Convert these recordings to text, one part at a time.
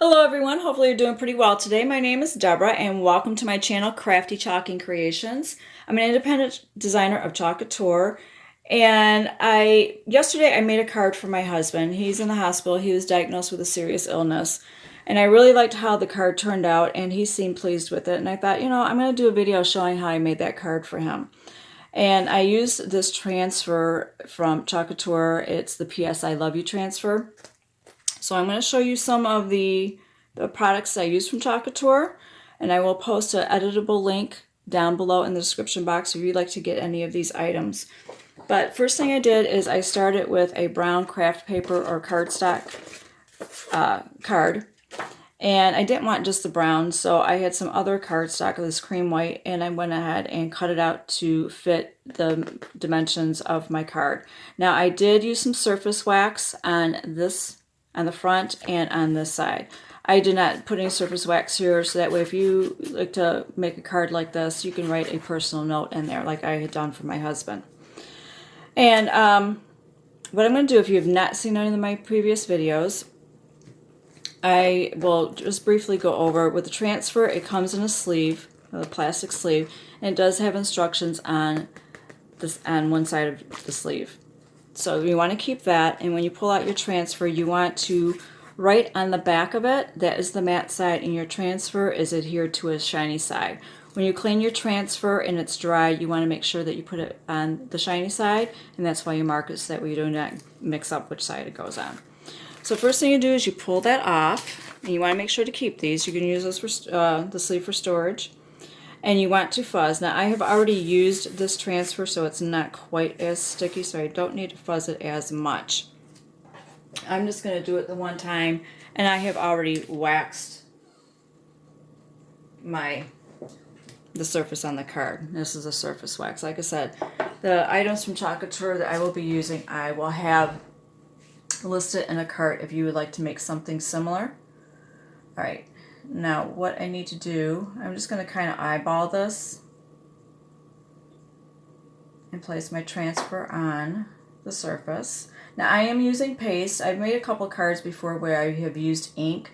Hello everyone, hopefully you're doing pretty well today. My name is Deborah and welcome to my channel Crafty Chalking Creations. I'm an independent designer of Chalk Couture, and yesterday I made a card for my husband. He's in the hospital. He was diagnosed with a serious illness, and I really liked how the card turned out and he seemed pleased with it, and I thought, I'm going to do a video showing how I made that card for him. And I used this transfer from Chalk Couture. It's the PS I Love You transfer. So I'm going to show you some of the products I use from Chalk Couture, and I will post an editable link down below in the description box if you'd like to get any of these items. But first thing I did is I started with a brown craft paper or cardstock card. And I didn't want just the brown, so I had some other cardstock, this cream white, and I went ahead and cut it out to fit the dimensions of my card. Now I did use some surface wax on the front and on this side. I did not put any surface wax here, so that way if you like to make a card like this, you can write a personal note in there like I had done for my husband. And what I'm going to do, if you have not seen any of my previous videos, I will just briefly go over with the transfer. It comes in a sleeve, a plastic sleeve, and it does have instructions on one side of the sleeve. So you want to keep that, and when you pull out your transfer, you want to write on the back of it, that is the matte side, and your transfer is adhered to a shiny side. When you clean your transfer and it's dry, you want to make sure that you put it on the shiny side, and that's why you mark it so that way you do not mix up which side it goes on. So first thing you do is you pull that off, and you want to make sure to keep these. You can use this for the sleeve for storage. And you want to fuzz. Now I have already used this transfer, so it's not quite as sticky, so I don't need to fuzz it as much. I'm just going to do it the one time, and I have already waxed the surface on the card. This is a surface wax. Like I said, the items from Chalk Couture that I will be using, I will have listed in a cart if you would like to make something similar. Alright, now what I need to do, I'm just going to kind of eyeball this and place my transfer on the surface. Now I am using paste. I've made a couple cards before where I have used ink.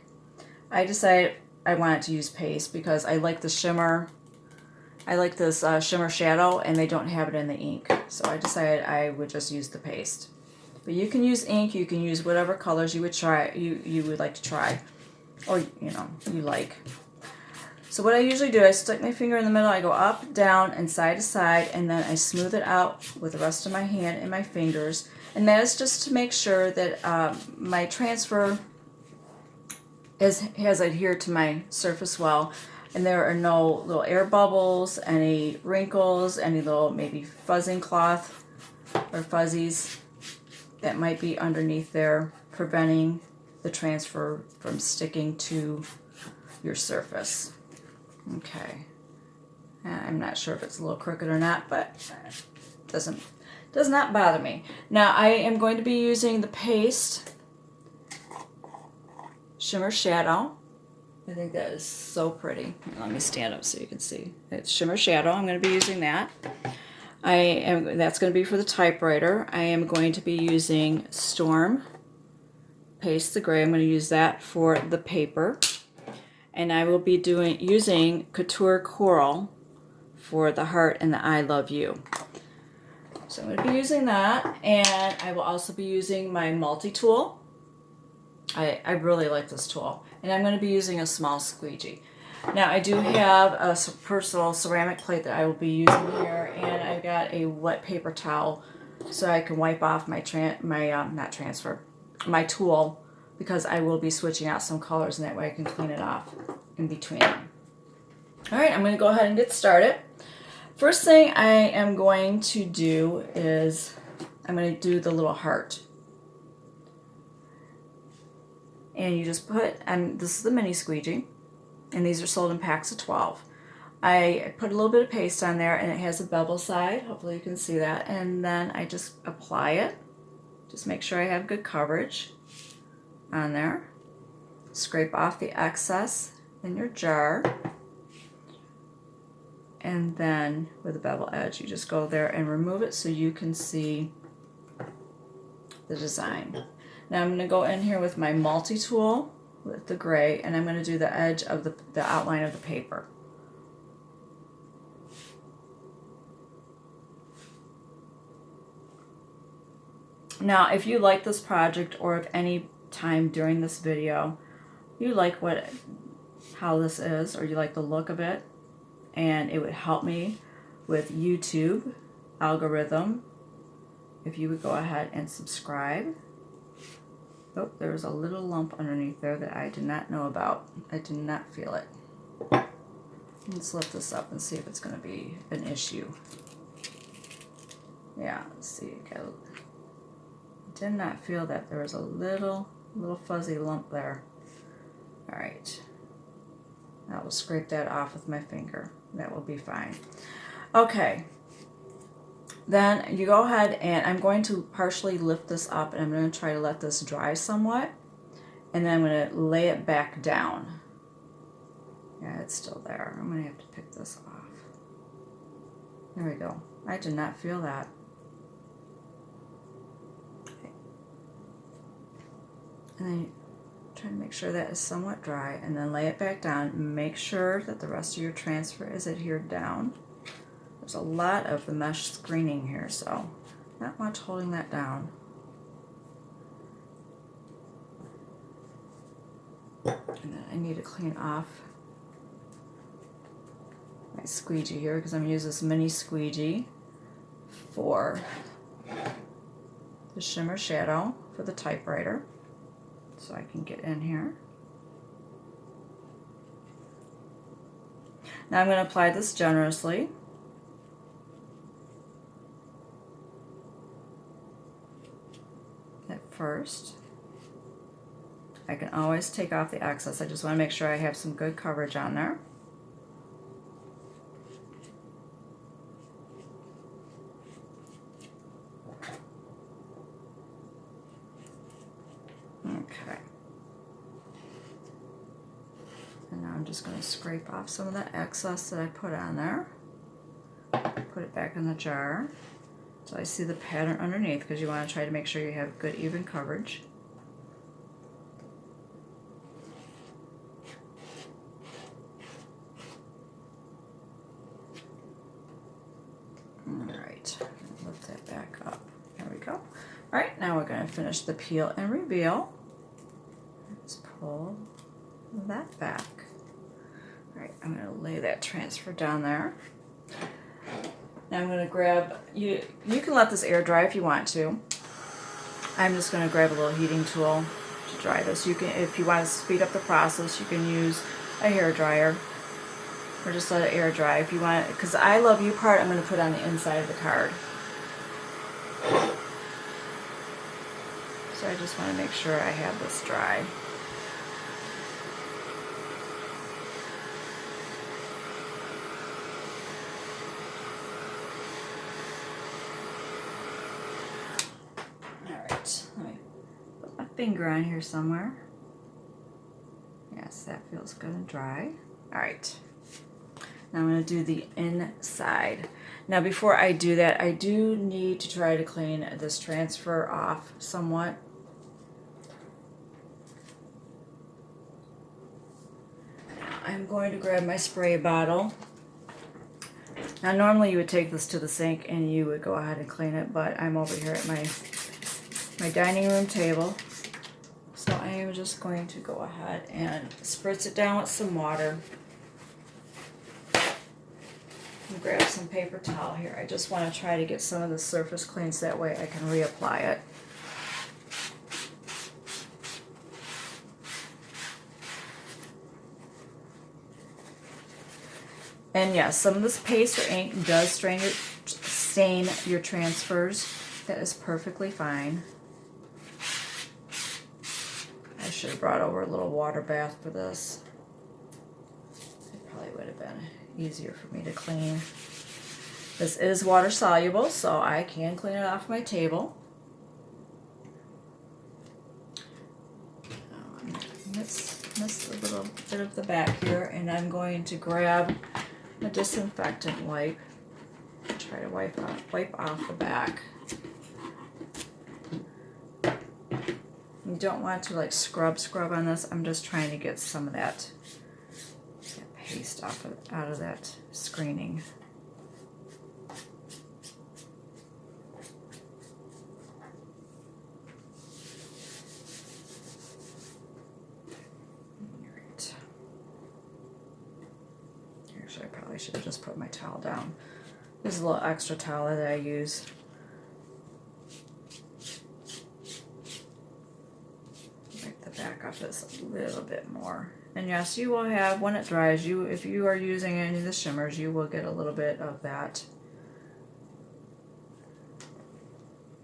I decided I wanted to use paste because I like the shimmer. I like this shimmer shadow, and they don't have it in the ink. So I decided I would just use the paste. But you can use ink, you can use whatever colors you would like to try, or you like. So what I usually do, I stick my finger in the middle, I go up, down, and side to side, and then I smooth it out with the rest of my hand and my fingers. And that is just to make sure that my transfer has adhered to my surface well, and there are no little air bubbles, any wrinkles, any little maybe fuzzing cloth or fuzzies that might be underneath there, preventing the transfer from sticking to your surface. Okay, I'm not sure if it's a little crooked or not, but it does not bother me. Now I am going to be using the paste shimmer shadow. I think that is so pretty. Let me stand up so you can see. It's shimmer shadow. I'm going to be using that. That's going to be for the typewriter. I am going to be using Storm Paste the Gray. I'm going to use that for the paper. And I will be using Couture Coral for the heart and the I Love You. So I'm going to be using that, and I will also be using my multi-tool. I really like this tool. And I'm going to be using a small squeegee. Now I do have a personal ceramic plate that I will be using here, and I've got a wet paper towel so I can wipe off my tool, because I will be switching out some colors, and that way I can clean it off in between them. Alright, I'm going to go ahead and get started. First thing I am going to do is I'm going to do the little heart. And you just put, and this is the mini squeegee, and these are sold in packs of 12. I put a little bit of paste on there, and it has a bevel side. Hopefully you can see that. And then I just apply it. Just make sure I have good coverage on there. Scrape off the excess in your jar. And then with a bevel edge, you just go there and remove it so you can see the design. Now I'm going to go in here with my multi-tool with the gray, and I'm going to do the edge of the outline of the paper. Now, if you like this project, or if any time during this video you like how this is, or you like the look of it, and it would help me with YouTube algorithm, if you would go ahead and subscribe. Oh, there's a little lump underneath there that I did not know about. I did not feel it. Let's lift this up and see if it's going to be an issue. Yeah, let's see. I did not feel that. There was a little fuzzy lump there. All right. I will scrape that off with my finger. That will be fine. Okay. Then you go ahead, and I'm going to partially lift this up, and I'm going to try to let this dry somewhat, and then I'm going to lay it back down. Yeah, it's still there. I'm going to have to pick this off. There we go. I did not feel that. Okay. And then try to make sure that is somewhat dry, and then lay it back down. Make sure that the rest of your transfer is adhered down. There's a lot of the mesh screening here, so not much holding that down. And then I need to clean off my squeegee here, because I'm going to use this mini squeegee for the shimmer shadow for the typewriter. So I can get in here. Now I'm going to apply this generously. At first. I can always take off the excess. I just want to make sure I have some good coverage on there. Okay. And now I'm just going to scrape off some of the excess that I put on there. Put it back in the jar. So I see the pattern underneath, because you want to try to make sure you have good even coverage. Alright, lift that back up. There we go. Alright, now we're going to finish the peel and reveal. Let's pull that back. Alright, I'm going to lay that transfer down there. Now I'm going to grab, you can let this air dry if you want to. I'm just going to grab a little heating tool to dry this. You can, if you want to speed up the process, you can use a hair dryer, or just let it air dry if you want it. Because the I love you part, I'm going to put on the inside of the card. So I just want to make sure I have this dry. Let me put my finger on here somewhere. Yes, that feels good and dry. All right. Now I'm going to do the inside. Now before I do that, I do need to try to clean this transfer off somewhat. I'm going to grab my spray bottle. Now normally you would take this to the sink and you would go ahead and clean it, but I'm over here at my dining room table, so I am just going to go ahead and spritz it down with some water. And grab some paper towel here. I just want to try to get some of the surface clean so that way I can reapply it. And yes, some of this paste or ink does stain your transfers. That is perfectly fine. I should have brought over a little water bath for this. It probably would have been easier for me to clean. This is water soluble, so I can clean it off my table. Missed a little bit of the back here, and I'm going to grab a disinfectant wipe and try to wipe off the back. You don't want to like scrub on this. I'm just trying to get some of that paste out of that screening. Alright. Actually, I probably should have just put my towel down. There's a little extra towel that I use. Wipe the back of this a little bit more. And yes, you will have, when it dries, if you are using any of the shimmers, you will get a little bit of that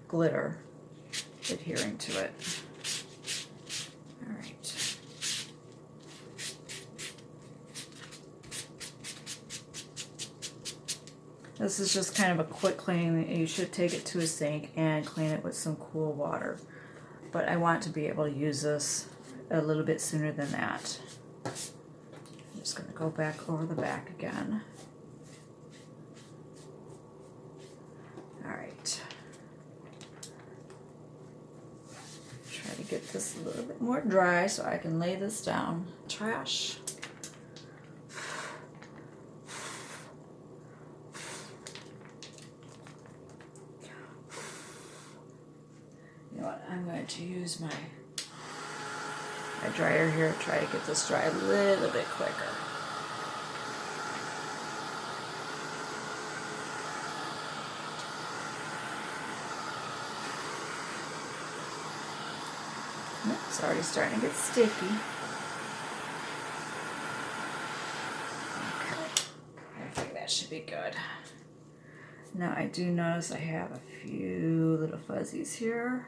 glitter adhering to it. All right. This is just kind of a quick cleaning. You should take it to a sink and clean it with some cool water. But I want to be able to use this a little bit sooner than that. I'm just going to go back over the back again. All right. Try to get this a little bit more dry so I can lay this down. Trash. You know what? I'm going to use my dryer here, try to get this dry a little bit quicker. It's already starting to get sticky. Okay, I think that should be good. Now I do notice I have a few little fuzzies here.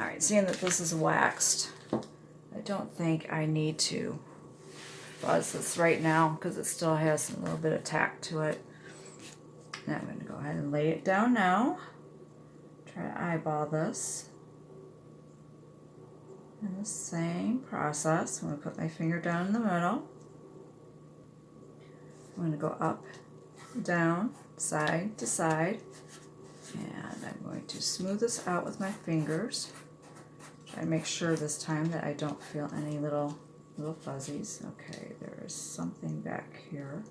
Alright, seeing that this is waxed, I don't think I need to fuzz this right now because it still has a little bit of tack to it. Now I'm going to go ahead and lay it down now. Try to eyeball this. And the same process, I'm going to put my finger down in the middle. I'm going to go up, down, side to side. And I'm going to smooth this out with my fingers. Try to make sure this time that I don't feel any little fuzzies. Okay, there is something back here.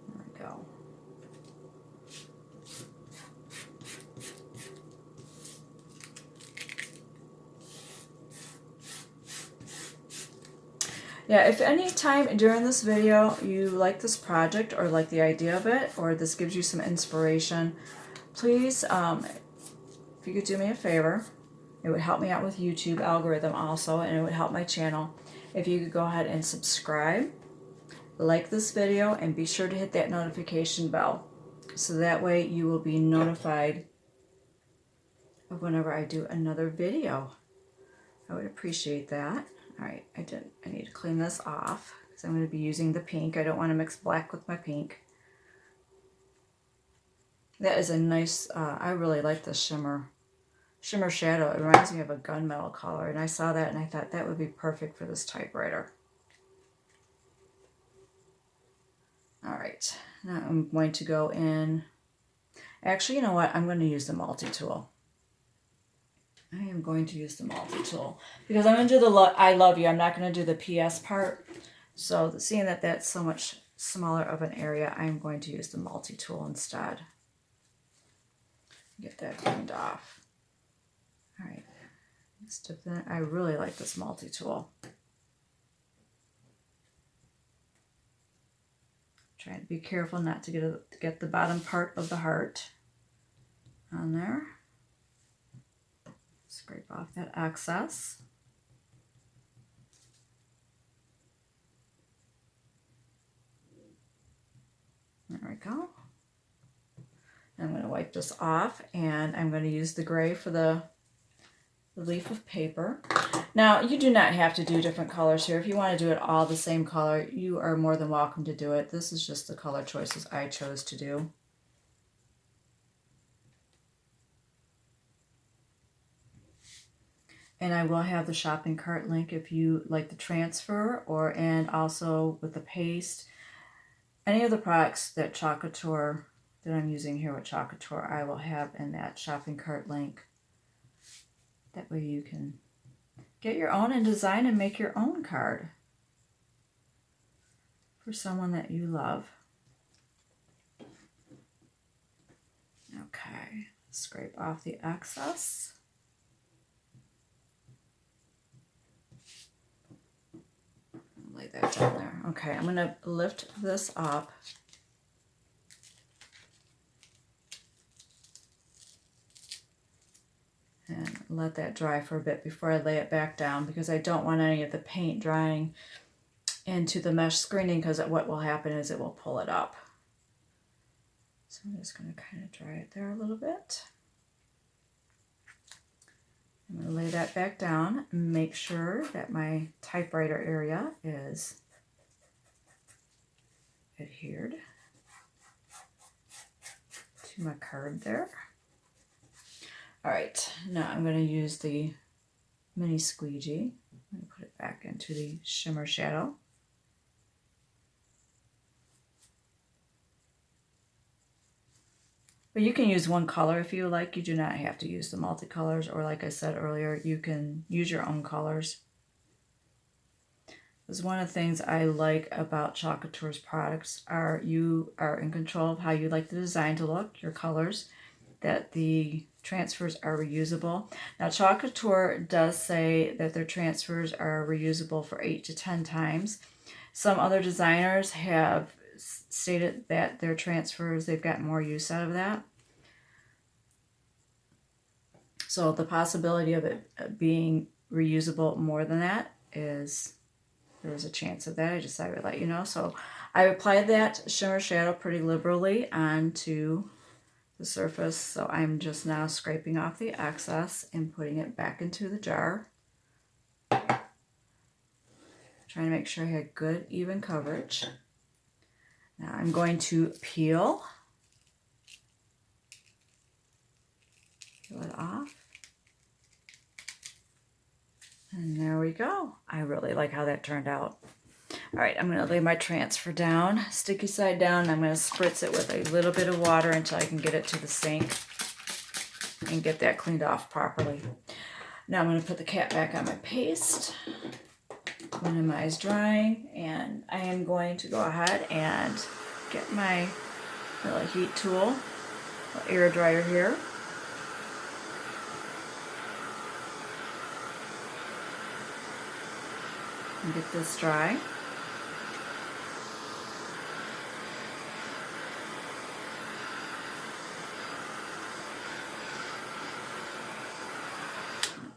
There we go. Yeah, if any time during this video you like this project or like the idea of it, or this gives you some inspiration, please, if you could do me a favor, it would help me out with YouTube algorithm also, and it would help my channel. If you could go ahead and subscribe, like this video, and be sure to hit that notification bell, so that way you will be notified of whenever I do another video. I would appreciate that. All right, I need to clean this off because I'm going to be using the pink. I don't want to mix black with my pink. That is a nice, I really like this shimmer shadow. It reminds me of a gunmetal color, and I saw that and I thought that would be perfect for this typewriter. All right, now I'm going to go in. Actually, you know what? I'm going to use the multi-tool. I am going to use the multi-tool because I'm going to do the I love you. I'm not going to do the PS part. So seeing that that's so much smaller of an area, I'm going to use the multi-tool instead. Get that cleaned off. All right. I really like this multi-tool. Trying to be careful not to get the bottom part of the heart on there. Scrape off that excess. There we go. I'm going to wipe this off, and I'm going to use the gray for the leaf of paper. Now, you do not have to do different colors here. If you want to do it all the same color, you are more than welcome to do it. This is just the color choices I chose to do. And I will have the shopping cart link if you like the transfer, and also with the paste. Any of the products that Chalk Couture that I'm using here with Chalk Couture, I will have in that shopping cart link. That way you can get your own and design and make your own card for someone that you love. Okay, scrape off the excess. Lay that down there. Okay, I'm going to lift this up. And let that dry for a bit before I lay it back down, because I don't want any of the paint drying into the mesh screening, because what will happen is it will pull it up. So I'm just going to kind of dry it there a little bit. I'm going to lay that back down and make sure that my typewriter area is adhered to my card there. All right, now I'm going to use the mini squeegee. I'm going to put it back into the shimmer shadow. But you can use one color if you like. You do not have to use the multicolors, or like I said earlier, you can use your own colors. Because one of the things I like about Chalk Couture's products are you are in control of how you like the design to look, your colors, that the transfers are reusable. Now, Chalk Couture does say that their transfers are reusable for 8 to 10 times. Some other designers have stated that their transfers, they've got more use out of that. So the possibility of it being reusable more than that is, there's a chance of that. I just thought I would let you know. So I applied that shimmer shadow pretty liberally onto the surface. So I'm just now scraping off the excess and putting it back into the jar. Trying to make sure I had good, even coverage. Now I'm going to peel it off. And there we go. I really like how that turned out. All right, I'm going to lay my transfer down, sticky side down, and I'm going to spritz it with a little bit of water until I can get it to the sink and get that cleaned off properly. Now I'm going to put the cap back on my paste, minimize drying, and I am going to go ahead and get my little heat tool, little air dryer here. And get this dry.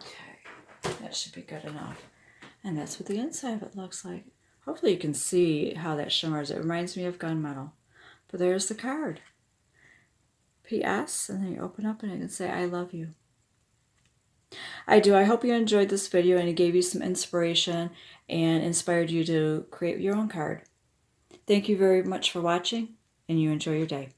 Okay, that should be good enough. And that's what the inside of it looks like. Hopefully you can see how that shimmers. It reminds me of gunmetal. But there's the card. P.S. And then you open up and it can say, I love you. I do. I hope you enjoyed this video and it gave you some inspiration and inspired you to create your own card. Thank you very much for watching, and you enjoy your day.